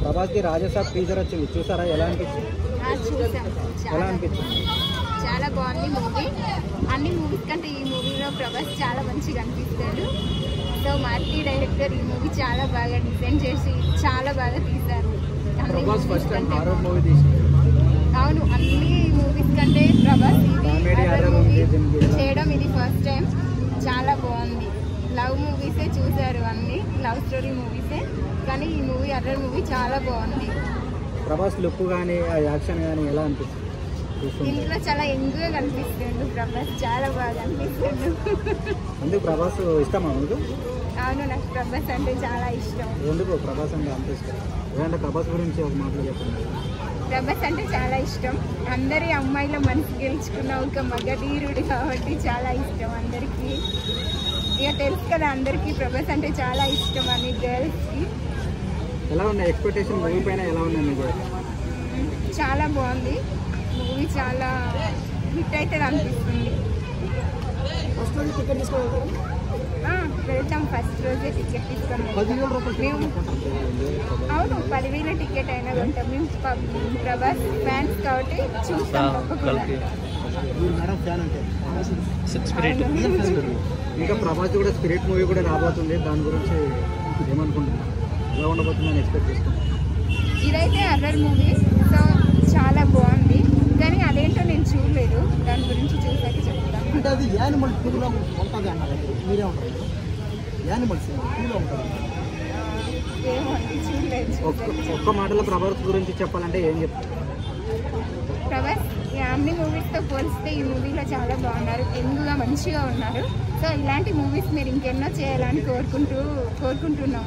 ప్రభాస్ది Raja Saab teaser వచ్చింది, చూసారా? ఎలా అనిపించింది? ఎలా అనిపించింది? చాలా బాగుంది మూవీ. అన్ని మూవీస్ కంటే ఈ మూవీలో ప్రభాస్ చాలా మంచిగా అనిపిస్తాడు. సో మార్తి డైరెక్టర్ ఈ మూవీ చాలా బాగా డిజైన్ చేసి చాలా బాగా తీశారు. Prabhas first time horror movie తీశారు. అవును, అన్ని మూవీస్ కంటే ప్రభాస్ ఇది హారర్ మూవీ చేయడం ఇది ఫస్ట్ టైం. చాలా బాగుంది. లవ్ మూవీసే చూశారు, అన్ని లవ్ స్టోరీ మూవీసే, కానీ ఈ మూవీ హారర్ మూవీ చాలా బాగుంది. ప్రభాస్ లుక్ కానీ ఆ యాక్షన్ కానీ ఎలా అనిపిస్తుంది? ఇంట్లో చాలా యంగ్గా కనిపిస్తుంది ప్రభాస్, చాలా బాగా అనిపిస్తుంది. అందుకు ప్రభాస్ ఇష్టమా మీకు? అవును, నాకు ప్రభాస్ అంటే చాలా ఇష్టం. ఎందుకు ప్రభాస్ అంటే అంత ఇష్టం? ఏదంటే ప్రభాస్ గురించి ఒక మాటలు చెప్పండి. ప్రభాస్ అంటే చాలా ఇష్టం. అందరి అమ్మాయిల మనసు గెలుచుకున్న ఒక మగధీరుడు కాబట్టి చాలా ఇష్టం అందరికీ. ఇక తెలుసు కదా అందరికీ ప్రభాస్ అంటే చాలా ఇష్టం అని గర్ల్స్కి. ఎలా ఉన్నాయి ఎక్స్పెక్టేషన్ మూవీ పైన? ఎలా ఉన్నాయి మీకు? చాలా బాగుంది మూవీ, చాలా హిట్ అవుతుంది అనిపిస్తుంది. వెళ్తాం, ఫస్ట్ రోజే టికెట్ తీసుకొని మేము. అవును, 10,000 టికెట్ అయినా కొంటాం మేము. ప్రభాస్ ఫ్యాన్స్ కాబట్టి చూస్తాం. ఇంకా ప్రభాస్ కూడా స్పిరిట్ మూవీ కూడా రాబోతుంది, దాని గురించి ఏమనుకుంటున్నాను? ఎలా ఉండబోతుందని ఎక్స్పెక్ట్ చేస్తున్నాను. ఇదైతే హారర్ మూవీ, సో చాలా బాగుంది. కానీ అదేంటో నేను చూడలేదు, దాని గురించి చూసాక చెప్తాను. అంటే అది యానిమల్ టూలో ఉంటుంది అన్నారు, మీరే ఉంటారు యానిమల్స్ టూలో ఉంటుంది. ఏమో చూడలేదు. ఒక్క మాటలో ప్రభాస్ గురించి చెప్పాలంటే ఏం చెప్తారు? ప్రభాస్ అన్ని మూవీస్తో పోలిస్తే ఈ మూవీలో చాలా బాగున్నారు, యంగ్గా మంచిగా ఉన్నారు. సో ఇలాంటి మూవీస్ మీరు ఇంకెన్నో చేయాలని కోరుకుంటున్నాం.